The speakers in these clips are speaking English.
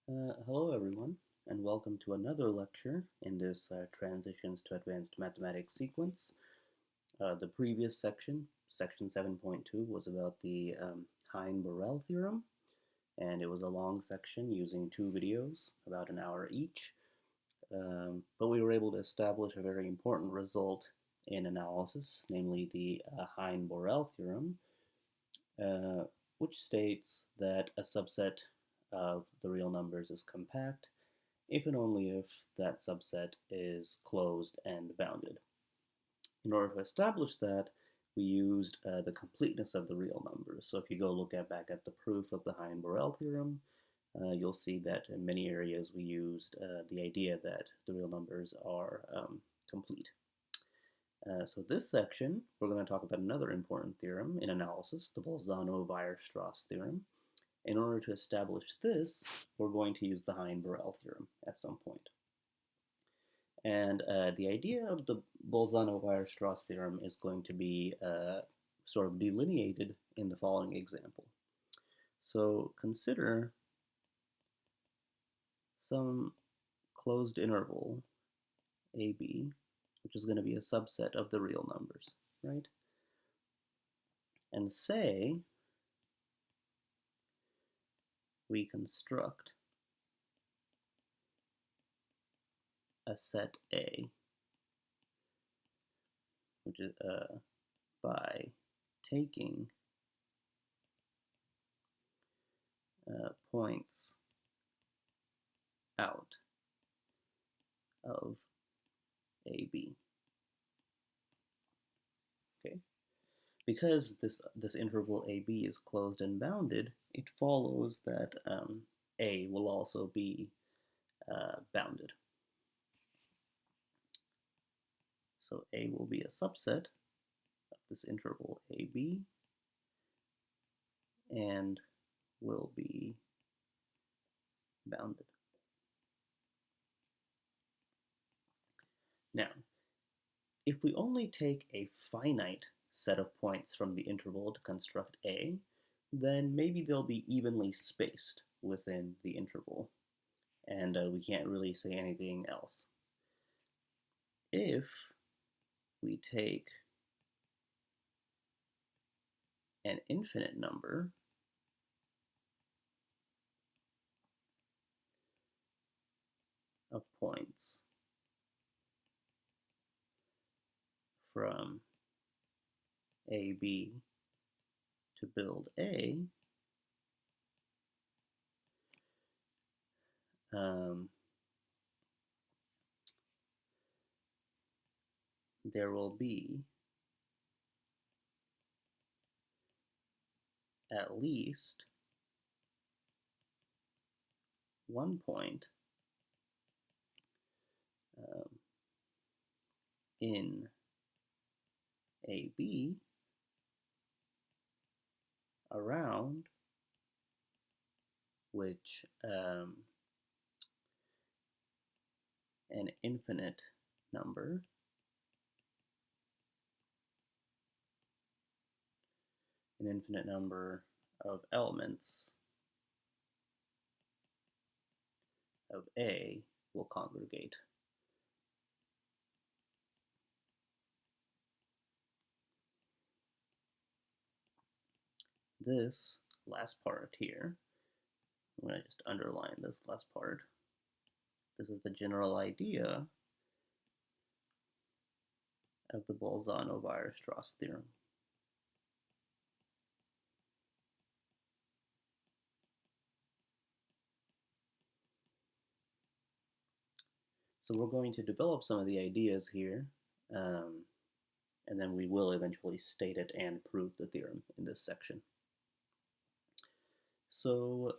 Hello, everyone, and welcome to another lecture in this Transitions to Advanced Mathematics sequence. The previous section, section 7.2, was about the Heine Borel Theorem, and it was a long section using two videos, about an hour each. But we were able to establish a very important result in analysis, namely the Heine Borel Theorem, which states that a subset of the real numbers is compact if and only if that subset is closed and bounded. In order to establish that, we used the completeness of the real numbers. So if you go look back at the proof of the Heine Borel theorem, you'll see that in many areas we used the idea that the real numbers are complete. So this section, we're going to talk about another important theorem in analysis, the Bolzano-Weierstrass Theorem. In order to establish this, we're going to use the Heine Borel Theorem at some point. And the idea of the Bolzano-Weierstrass Theorem is going to be sort of delineated in the following example. So consider some closed interval AB, which is going to be a subset of the real numbers, right? And say we construct a set A, which is by taking points out of AB. Okay, because this interval AB is closed and bounded, it follows that A will also be bounded. So A will be a subset of this interval AB and will be bounded. Now, if we only take a finite set of points from the interval to construct A, then maybe they'll be evenly spaced within the interval, and we can't really say anything else. If we take an infinite number of points from AB to build A, there will be at least one point in AB around which an infinite number of elements of A will congregate. This last part here, I'm going to just underline this last part. This is the general idea of the Bolzano-Weierstrass theorem. So we're going to develop some of the ideas here, and then we will eventually state it and prove the theorem in this section. So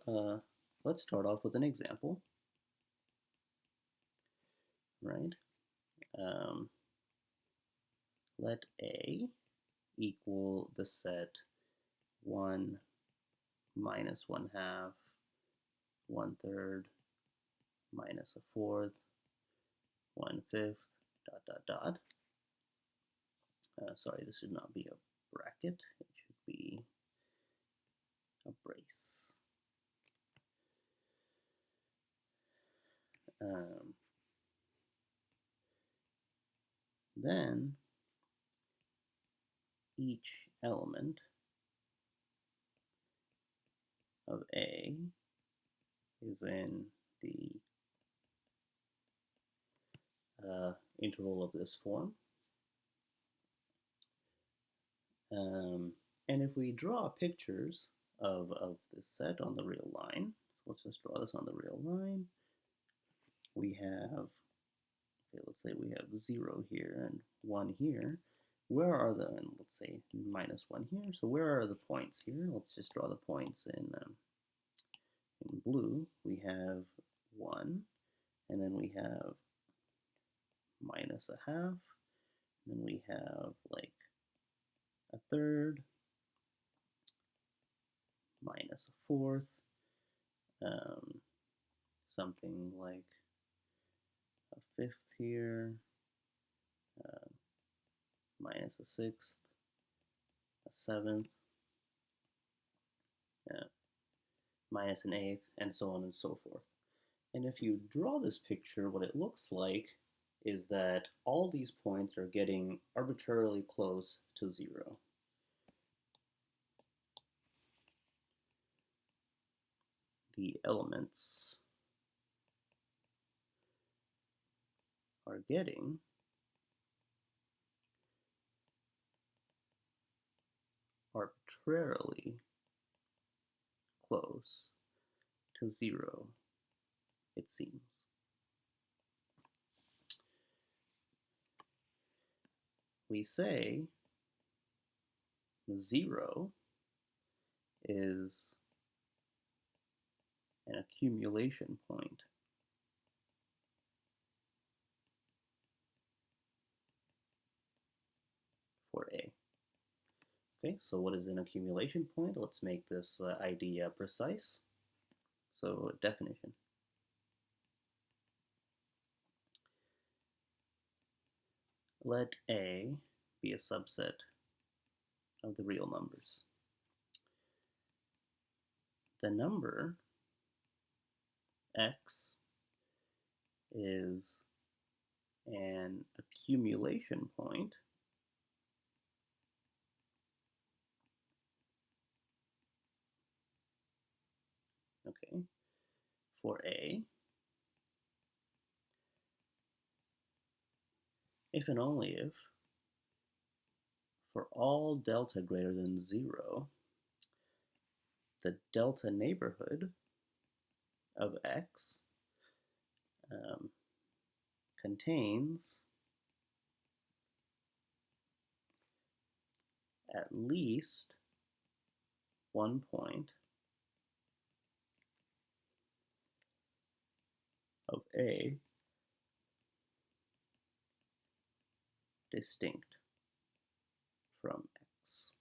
let's start off with an example, right? Let A equal the set 1 minus 1/2, 1/3, minus a fourth, 1/5, dot, dot, dot. Sorry, this should not be a bracket. It should be a brace. then each element of A is in the interval of this form. And if we draw pictures of this set on the real line, so let's just draw this on the real line. We have, okay, let's say we have 0 here and 1 here. Where are the, and let's say minus 1 here, so where are the points here? Let's just draw the points in blue. We have 1, and then we have minus a half, and then we have like a third, minus a fourth, something like a fifth here, minus a sixth, a seventh, minus an eighth, and so on and so forth. And if you draw this picture, what it looks like is that all these points are getting arbitrarily close to 0. The elements are getting arbitrarily close to 0, it seems. We say 0 is an accumulation point for A. Okay, so what is an accumulation point? Let's make this idea precise. So, definition. Let A be a subset of the real numbers. The number x is an accumulation point for A if and only if for all delta greater than 0, the delta neighborhood of x contains at least one point of A distinct from x.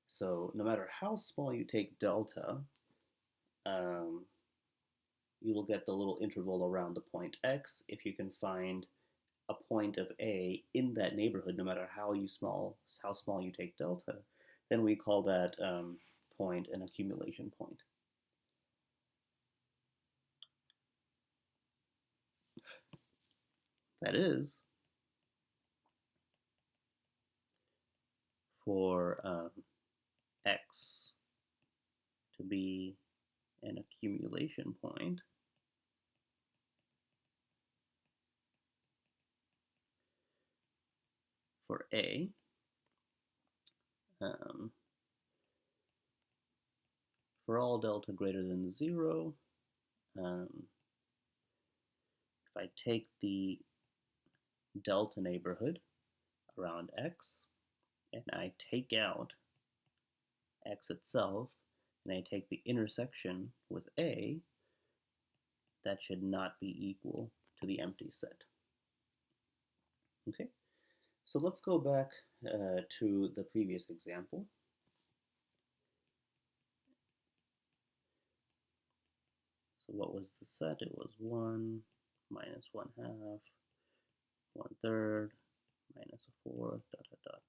So no matter how small you take delta, you will get the little interval around the point x if you can find a point of A in that neighborhood, no matter how small you take delta, then we call that point an accumulation point. That is, for x to be an accumulation point, for A, for all delta greater than 0, if I take the delta neighborhood around x, and I take out x itself, and I take the intersection with A, that should not be equal to the empty set. Okay, so let's go back to the previous example. So what was the set? It was 1 minus 1/2, 1/3, minus a fourth, dot, dot, dot.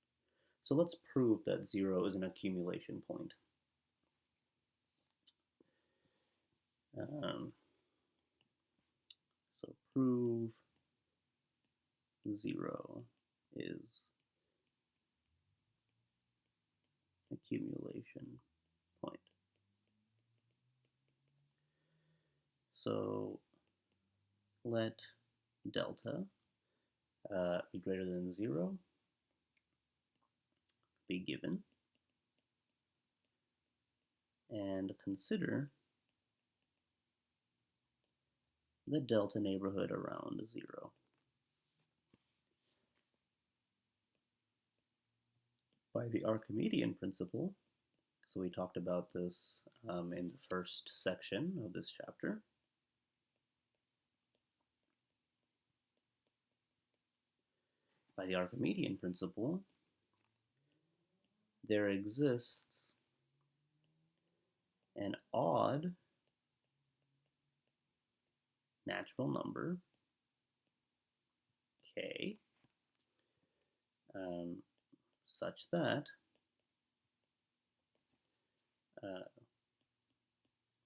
So let's prove that 0 is an accumulation point. prove 0 is accumulation point. So let delta be greater than 0 be given, and consider the delta neighborhood around 0. By the Archimedean principle, so we talked about this in the first section of this chapter. By the Archimedean principle, there exists an odd natural number, k, such that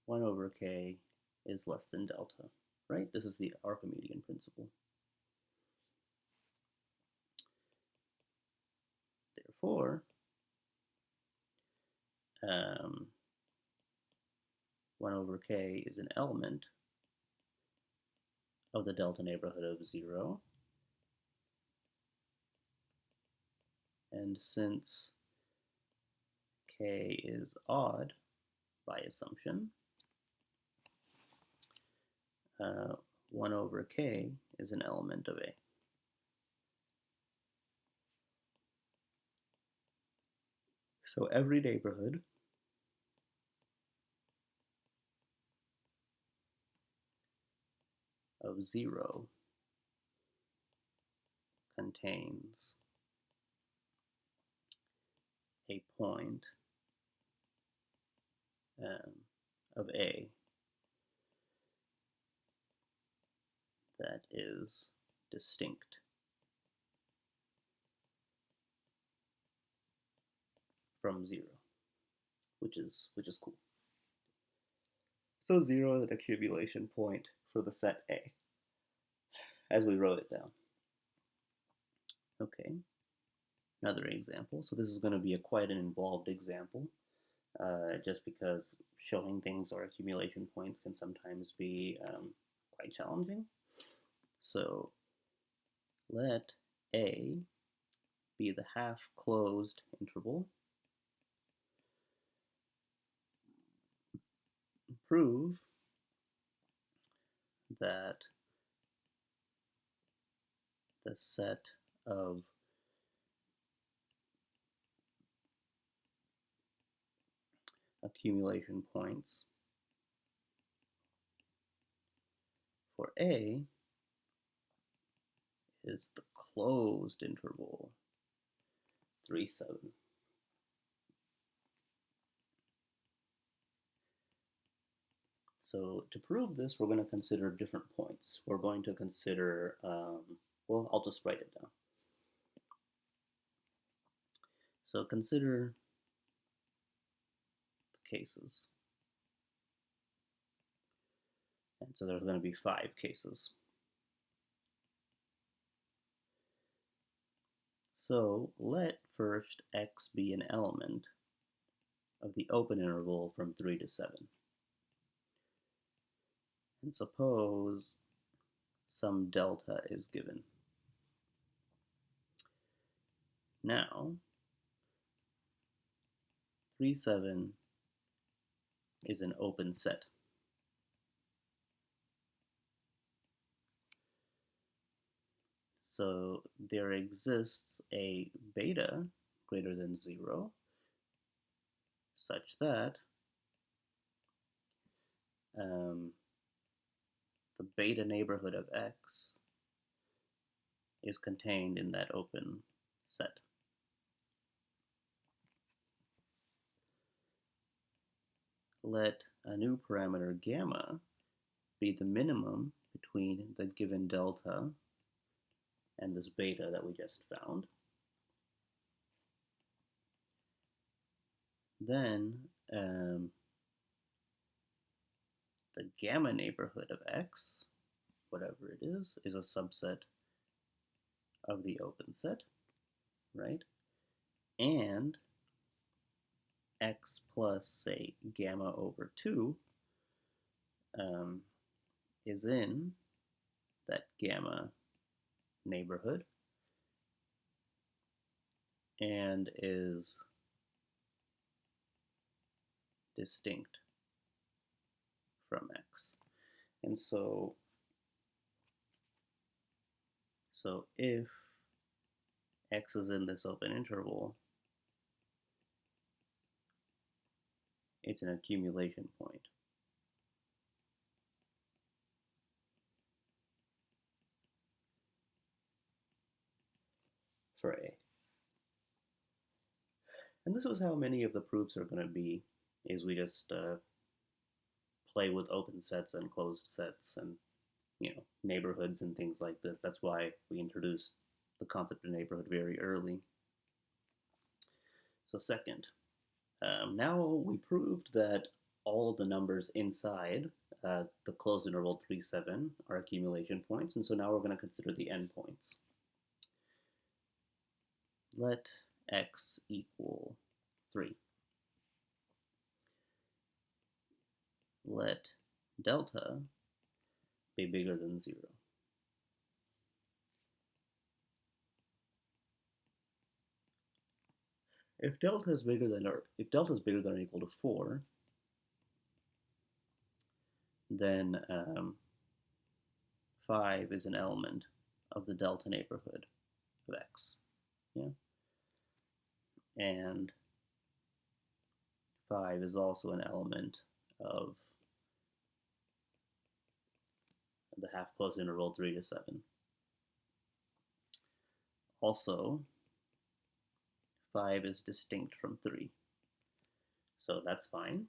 1 over k is less than delta, right? This is the Archimedean principle. Therefore, 1 over k is an element of the delta neighborhood of 0. And since k is odd by assumption, 1 over k is an element of A. So every neighborhood of 0 contains a point of A that is distinct from 0, which is cool. So 0 is an accumulation point for the set A, as we wrote it down. Okay, another example. So this is going to be quite an involved example, just because showing things or accumulation points can sometimes be quite challenging. So let A be the half-closed interval. Prove that the set of accumulation points for A is the closed interval 3, 7. So to prove this, we're going to consider different points. We're going to consider, well, I'll just write it down. So consider the cases. And so there's going to be 5 cases. So let first x be an element of the open interval from 3 to 7. And suppose some delta is given. Now, 3, 7 is an open set. So there exists a beta greater than 0 such that the beta neighborhood of x is contained in that open set. Let a new parameter gamma be the minimum between the given delta and this beta that we just found. Then the gamma neighborhood of x, whatever it is a subset of the open set, right? And x plus, say, gamma over 2 is in that gamma neighborhood and is distinct from x. And so if x is in this open interval, it's an accumulation point. For A. And this is how many of the proofs are going to be, is we just play with open sets and closed sets and, neighborhoods and things like this. That's why we introduced the concept of neighborhood very early. So second, now we proved that all the numbers inside the closed interval 3, 7 are accumulation points, and so now we're going to consider the endpoints. Let x equal 3. Let delta be bigger than 0. If delta is bigger than or equal to 4, then 5 is an element of the delta neighborhood of x. Yeah. And 5 is also an element of the half-closed interval 3 to 7. Also, 5 is distinct from 3. So that's fine.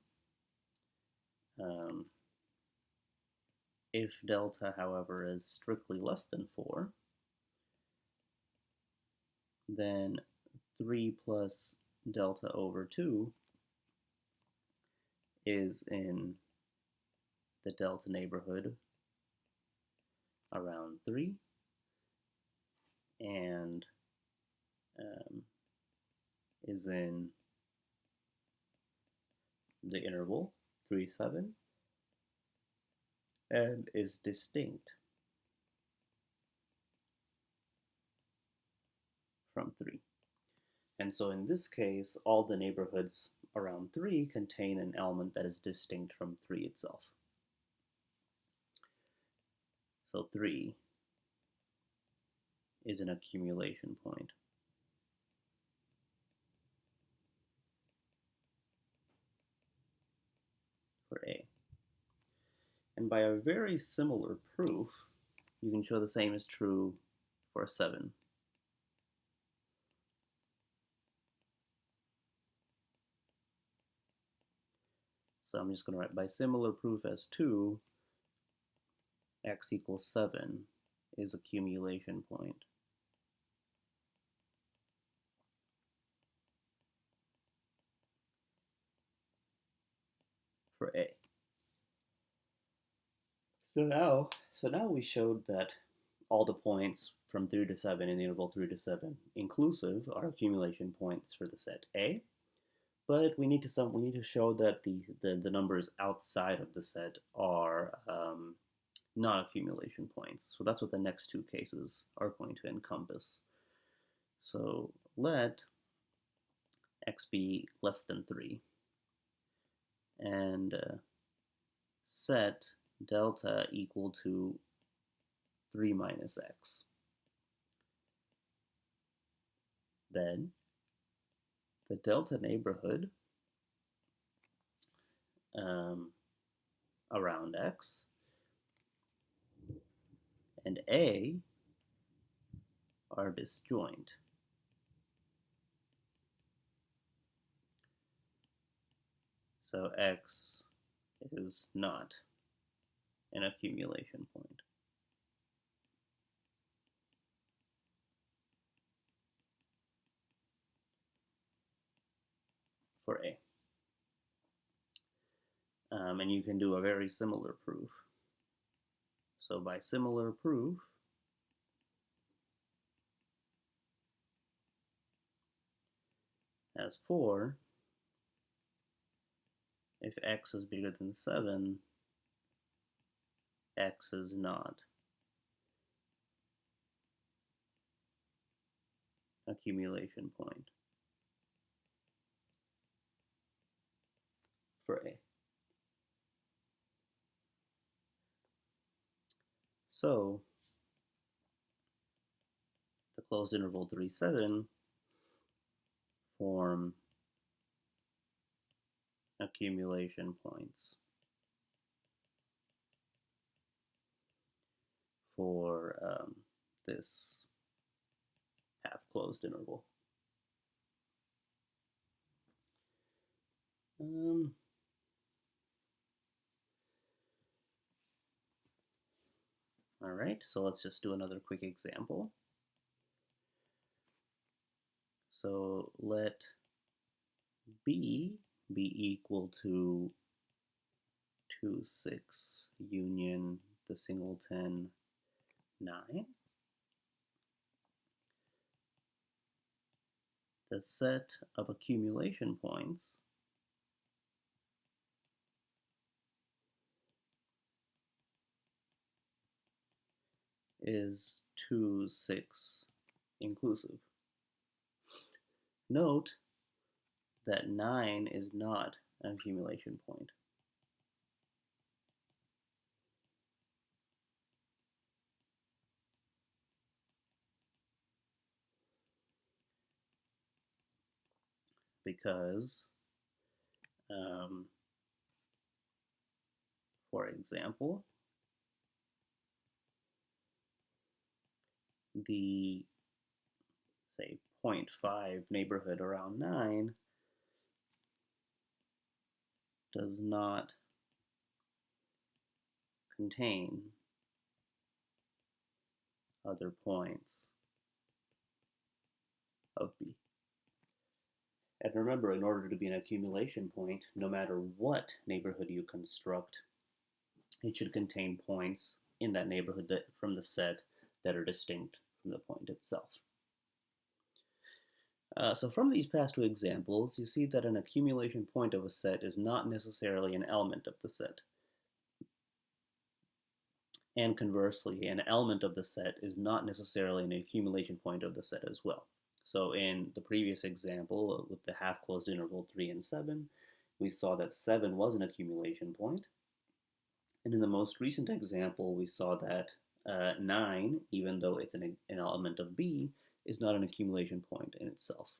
If delta, however, is strictly less than 4, then 3 plus delta over 2 is in the delta neighborhood around 3 and is in the interval 3, 7 and is distinct from 3. And so in this case, all the neighborhoods around 3 contain an element that is distinct from 3 itself. So 3 is an accumulation point. For A. And by a very similar proof, you can show the same is true for 7. So I'm just going to write by similar proof as 2, x equals 7 is accumulation point. For A. So now we showed that all the points from 3 to 7 in the interval 3 to 7 inclusive are accumulation points for the set A. But we need to show that the numbers outside of the set are not accumulation points. So that's what the next two cases are going to encompass. So let x be less than 3 and set delta equal to 3 minus x. Then the delta neighborhood around x and A are disjoint. So x is not an accumulation point. For A. And you can do a very similar proof So by similar proof, as 4, if x is bigger than 7, x is not accumulation point for A. So the closed interval 3, 7 form accumulation points for this half-closed interval. All right, so let's just do another quick example. So let B be equal to 2, 6 union the singleton 9. The set of accumulation points is 2, 6 inclusive. Note that 9 is not an accumulation point. Because, for example, the, say, 0.5 neighborhood around 9 does not contain other points of B. And remember, in order to be an accumulation point, no matter what neighborhood you construct, it should contain points in that neighborhood from the set that are distinct from the point itself. So from these past two examples, you see that an accumulation point of a set is not necessarily an element of the set. And conversely, an element of the set is not necessarily an accumulation point of the set as well. So in the previous example with the half-closed interval 3 and 7, we saw that 7 was an accumulation point. And in the most recent example, we saw that 9, even though it's an element of B, is not an accumulation point in itself.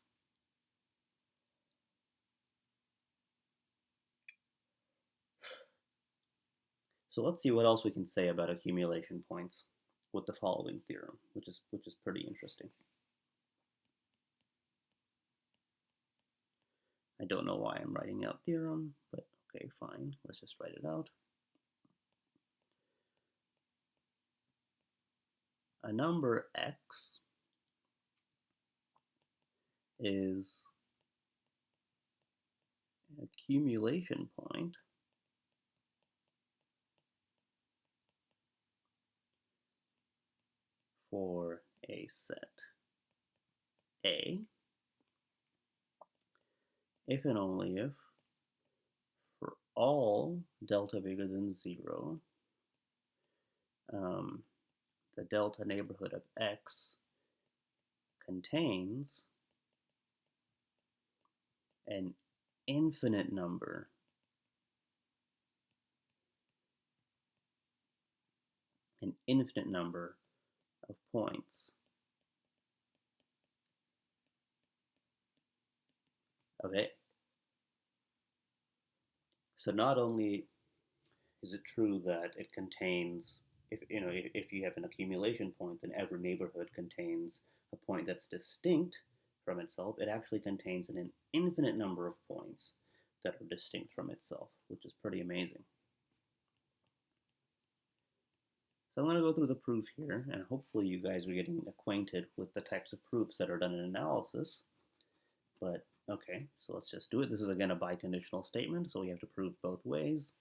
So let's see what else we can say about accumulation points with the following theorem, which is pretty interesting. I don't know why I'm writing out theorem, but okay, fine. Let's just write it out. A number x is an accumulation point for a set A if and only if for all delta bigger than 0, the delta neighborhood of x contains an infinite number of points of A. So not only is it true that it contains, if you have an accumulation point, then every neighborhood contains a point that's distinct from itself. It actually contains an infinite number of points that are distinct from itself, which is pretty amazing. So I'm going to go through the proof here, and hopefully you guys are getting acquainted with the types of proofs that are done in analysis. But okay, so let's just do it. This is again a biconditional statement, so we have to prove both ways.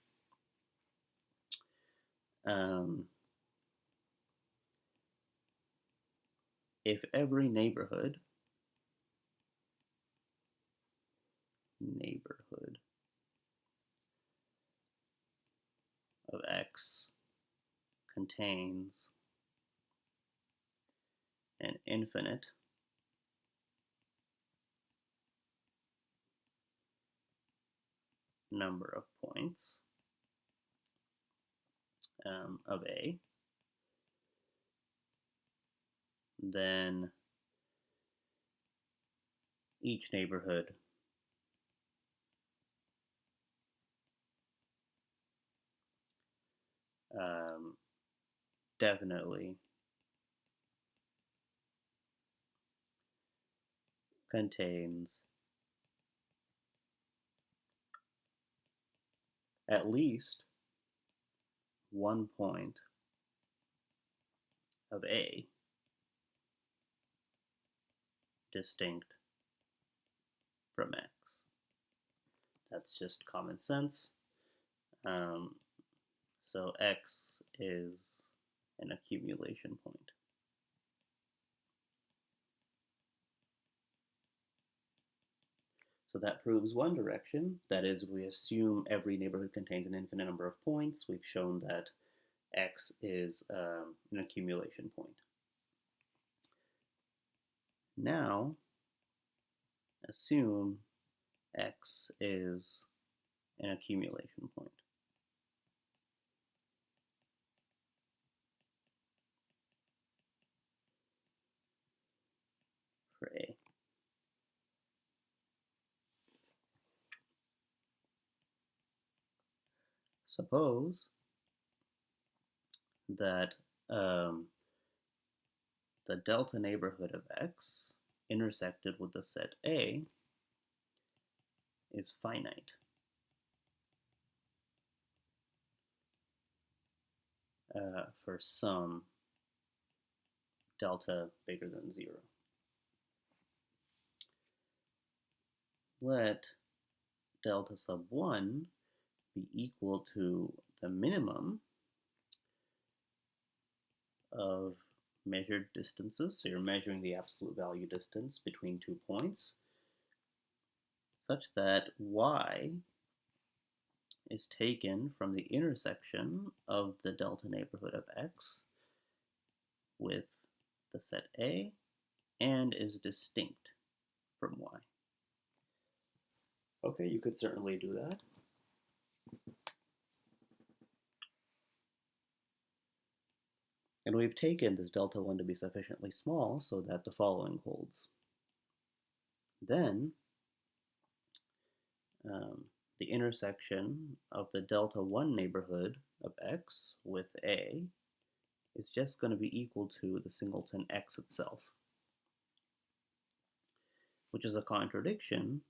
if every neighborhood of X contains an infinite number of points of A, then each neighborhood definitely contains at least 1 point of A distinct from X. That's just common sense. So X is an accumulation point. So that proves one direction. That is, if we assume every neighborhood contains an infinite number of points, we've shown that X is an accumulation point. Now, assume X is an accumulation point. For A. Suppose that the delta neighborhood of X intersected with the set A is finite. For some delta bigger than 0. Let delta sub 1 be equal to the minimum of measured distances, so you're measuring the absolute value distance between 2 points, such that y is taken from the intersection of the delta neighborhood of X with the set A and is distinct from y. Okay, you could certainly do that. And we've taken this delta 1 to be sufficiently small so that the following holds. Then, the intersection of the delta 1 neighborhood of X with A is just going to be equal to the singleton X itself, which is a contradiction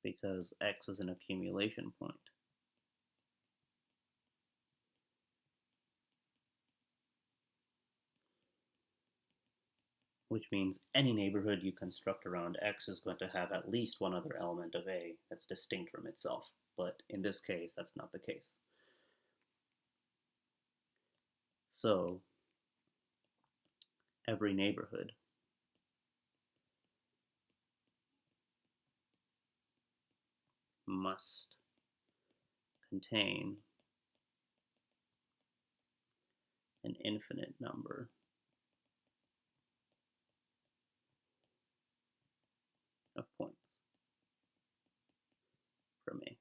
because X is an accumulation point. Which means any neighborhood you construct around X is going to have at least one other element of A that's distinct from itself. But in this case, that's not the case. So every neighborhood must contain an infinite number of points from A,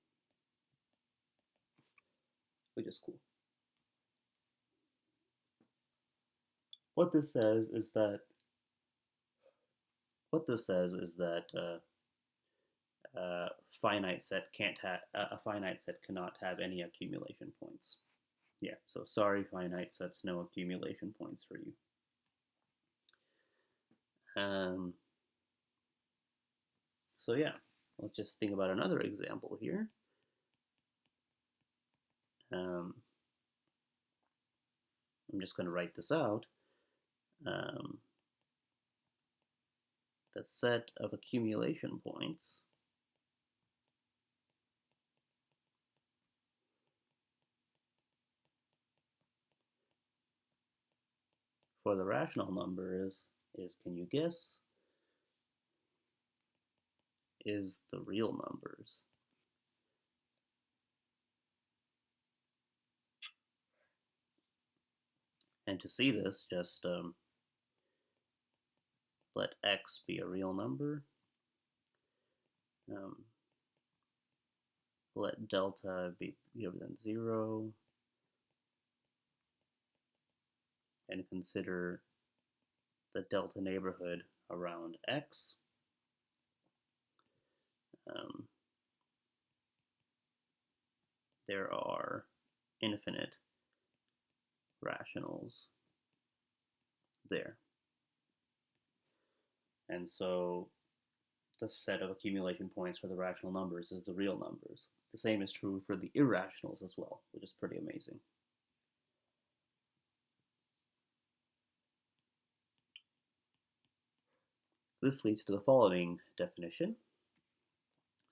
which is cool. What this says is that finite set can't have a finite set cannot have any accumulation points. Yeah, so sorry, finite sets, no accumulation points for you. So yeah, let's just think about another example here. I'm just going to write this out. The set of accumulation points for the rational numbers is, can you guess, is the real numbers. And to see this, just let x be a real number. Let delta be greater than 0. And consider the delta neighborhood around x. There are infinite rationals there. And so the set of accumulation points for the rational numbers is the real numbers. The same is true for the irrationals as well, which is pretty amazing. This leads to the following definition.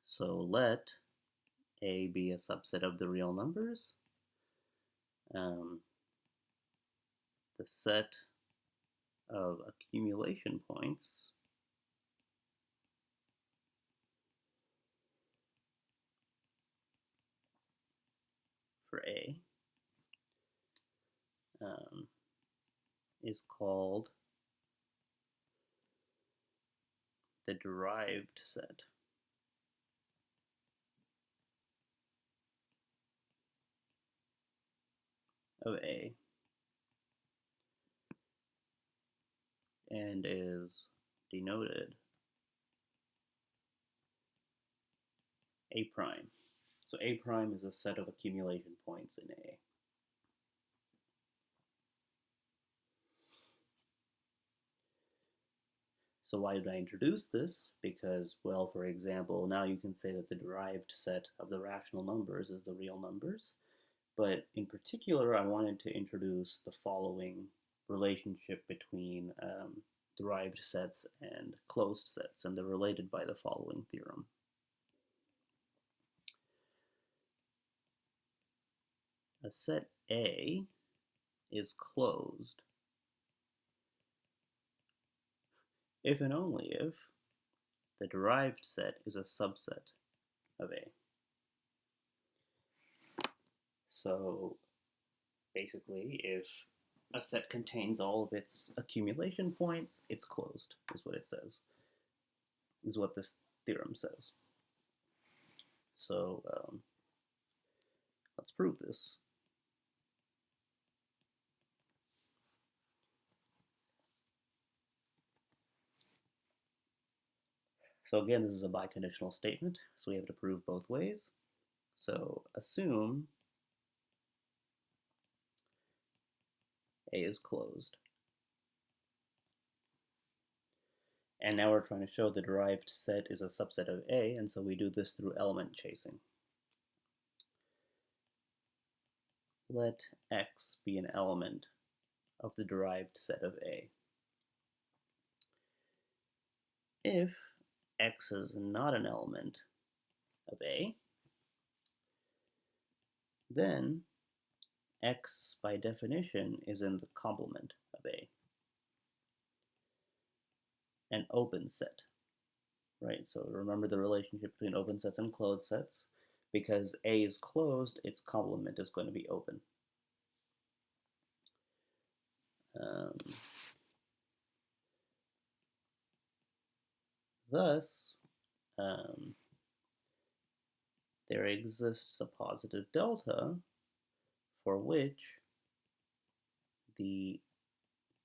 So let A be a subset of the real numbers. The set of accumulation points for A is called the derived set of A, and is denoted A prime. So A prime is a set of accumulation points in A. So why did I introduce this? Because, well, for example, now you can say that the derived set of the rational numbers is the real numbers. But in particular, I wanted to introduce the following relationship between derived sets and closed sets, and they're related by the following theorem. A set A is closed if and only if the derived set is a subset of A. So basically, if a set contains all of its accumulation points, it's closed, is what it says, is what this theorem says. So let's prove this. So again, this is a biconditional statement, so we have to prove both ways. So assume A is closed. And now we're trying to show the derived set is a subset of A, and so we do this through element chasing. Let X be an element of the derived set of A. If X is not an element of A, then X by definition is in the complement of A, an open set, right? So remember the relationship between open sets and closed sets. Because A is closed, its complement is going to be open. Thus, there exists a positive delta for which the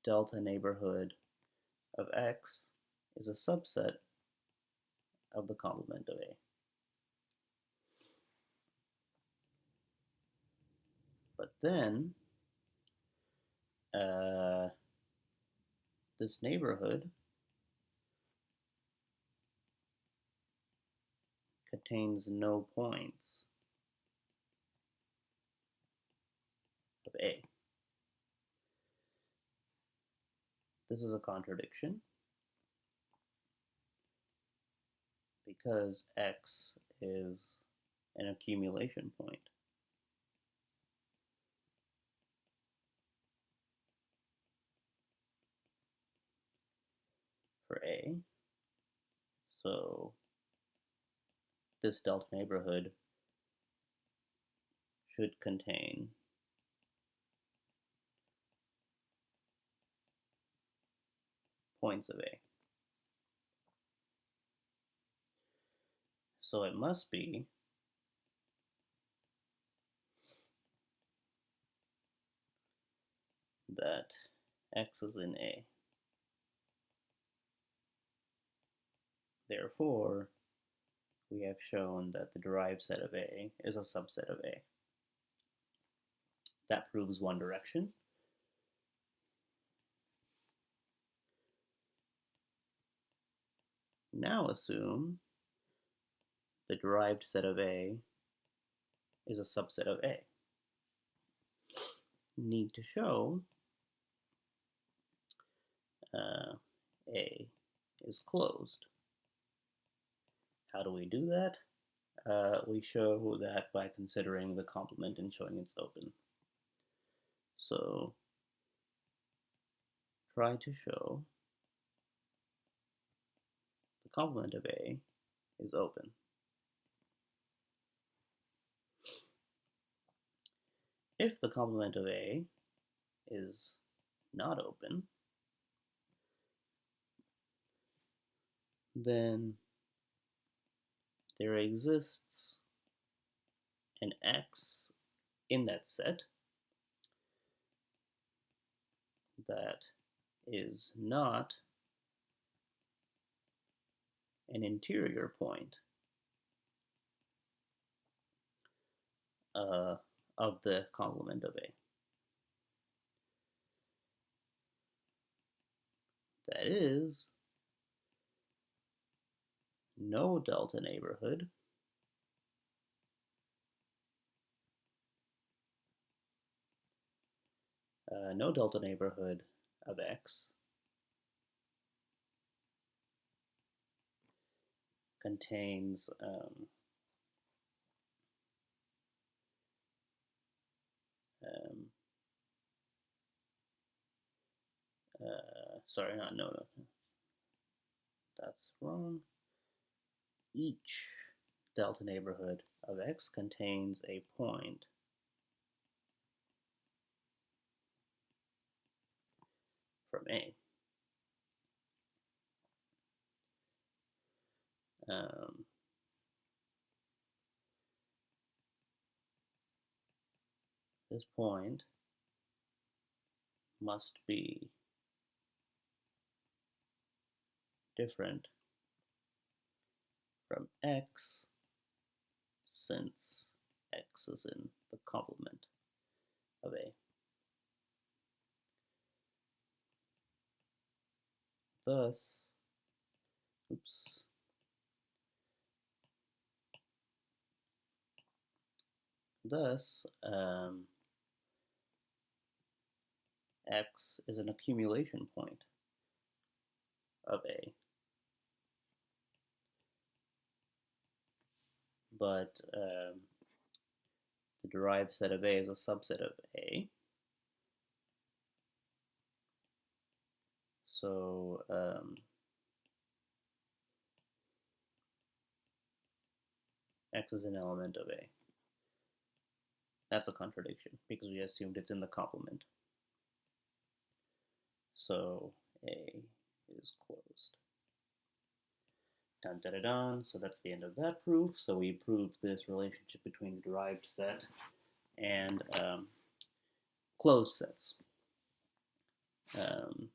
delta neighborhood of X is a subset of the complement of A. But then, this neighborhood contains no points of A. This is a contradiction because X is an accumulation point. A. So this delta neighborhood should contain points of A. So it must be that X is in A. Therefore, we have shown that the derived set of A is a subset of A. That proves one direction. Now assume the derived set of A is a subset of A. Need to show A is closed. How do we do that? We show that by considering the complement and showing it's open. So try to show the complement of A is open. If the complement of A is not open, then there exists an X in that set that is not an interior point of the complement of A. That is, no delta neighborhood of X contains that's wrong. Each delta neighborhood of X contains a point from A. This point must be different from X, since X is in the complement of A. Thus, X is an accumulation point of A. But the derived set of A is a subset of A. So X is an element of A. That's a contradiction because we assumed it's in the complement. So A is closed. Dun, dun, dun, dun. So that's the end of that proof. So we proved this relationship between the derived set and closed sets. And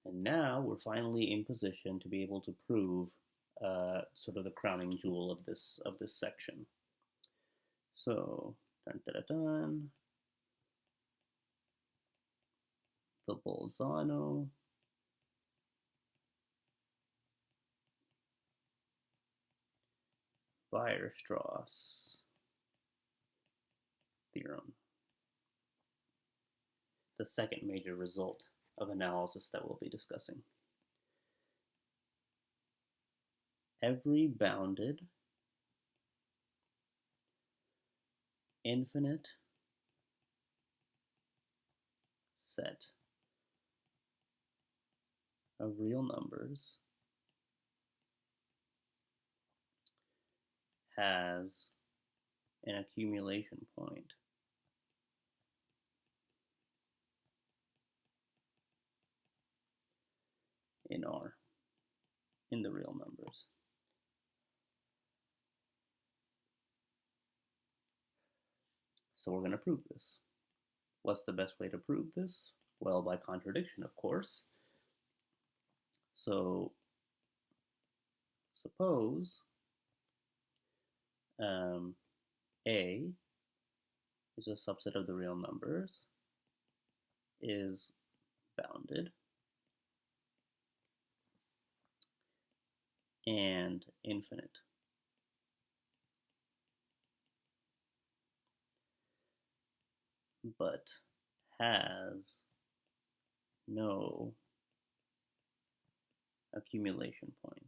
now we're finally in position to be able to prove sort of the crowning jewel of this section. So, dun, dun, dun, dun. The Bolzano-Weierstrass Theorem. The second major result of analysis that we'll be discussing. Every bounded infinite set of real numbers has an accumulation point in R, in the real numbers. So we're going to prove this. What's the best way to prove this? Well, by contradiction, of course. So suppose A is a subset of the real numbers, is bounded, and infinite. But has no accumulation points.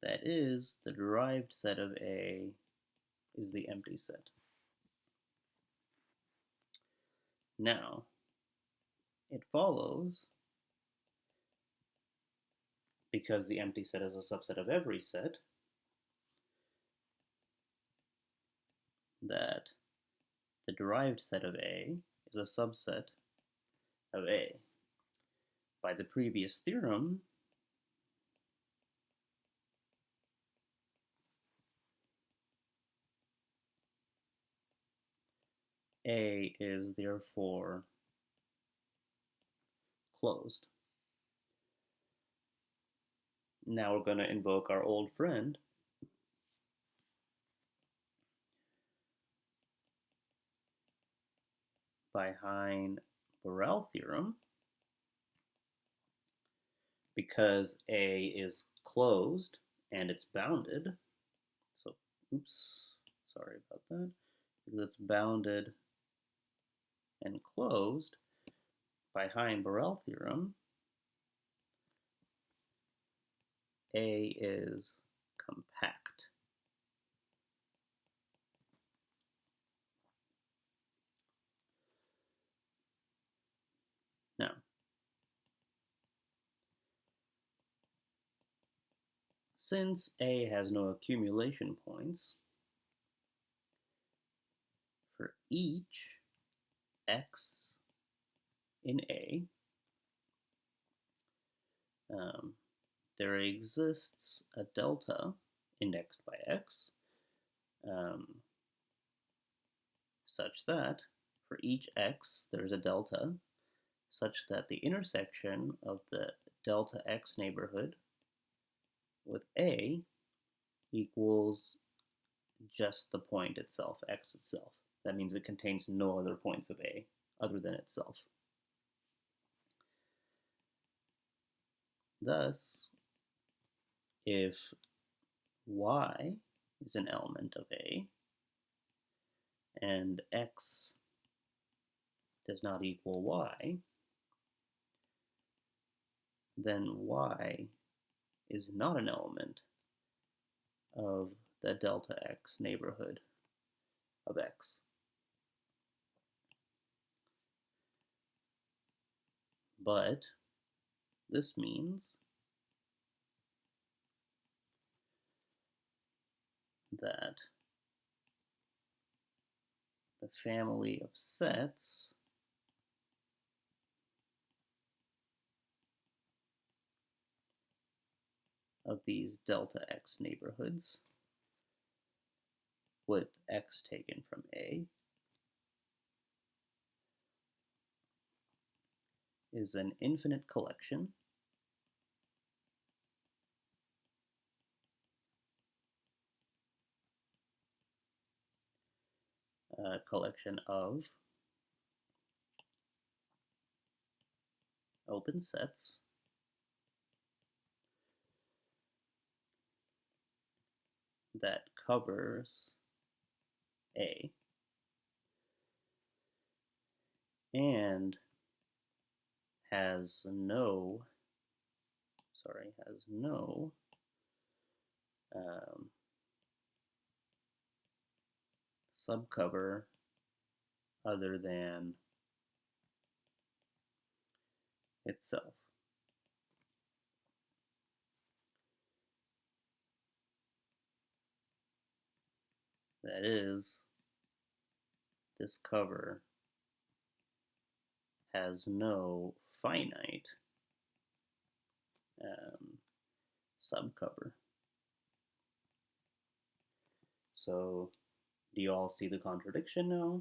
That is, the derived set of A is the empty set. Now, it follows, because the empty set is a subset of every set, that the derived set of A is a subset of A. By the previous theorem, A is therefore closed. Now we're going to invoke our old friend, by Heine Borel Theorem. Because A is closed and it's bounded, so oops, sorry about that, because it's bounded and closed, by Heine Borel Theorem, A is compact. Now, since A has no accumulation points, for each x in A, there exists a delta indexed by x, such that for each x there's a delta such that the intersection of the delta x neighborhood with A equals just the point itself, x itself. That means it contains no other points of A other than itself. Thus, if y is an element of A and x does not equal y, then y is not an element of the delta x neighborhood of x. But this means that the family of sets of these delta x neighborhoods with x taken from A is an infinite collection of open sets that covers A and has no subcover other than itself. That is, this cover has no finite subcover. So, do you all see the contradiction now?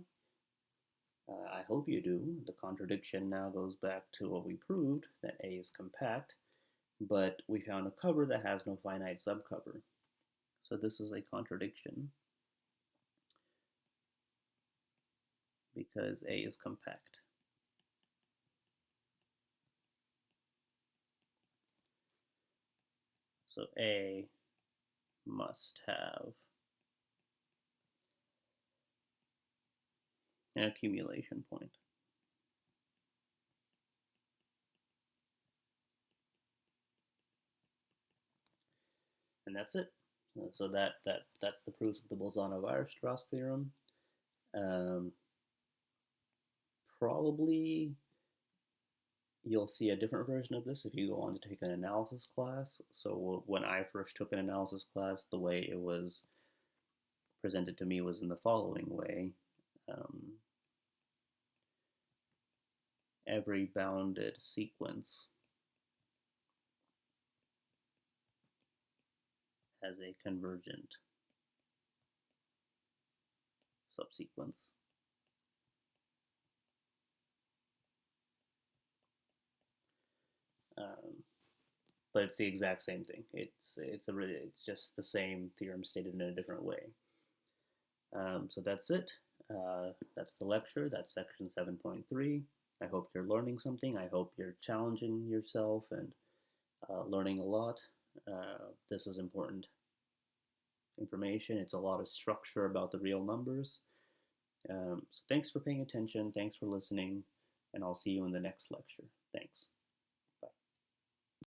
I hope you do. The contradiction now goes back to what we proved, that A is compact, but we found a cover that has no finite subcover. So this is a contradiction because A is compact. So A must have an accumulation point. And that's it. So that's the proof of the Bolzano-Weierstrass theorem. Probably you'll see a different version of this if you go on to take an analysis class. So when I first took an analysis class, the way it was presented to me was in the following way. Every bounded sequence has a convergent subsequence. But it's the exact same thing. It's just the same theorem stated in a different way. So that's it. That's the lecture. That's section 7.3. I hope you're learning something. I hope you're challenging yourself and learning a lot. This is important information. It's a lot of structure about the real numbers. So thanks for paying attention. Thanks for listening. And I'll see you in the next lecture. Thanks.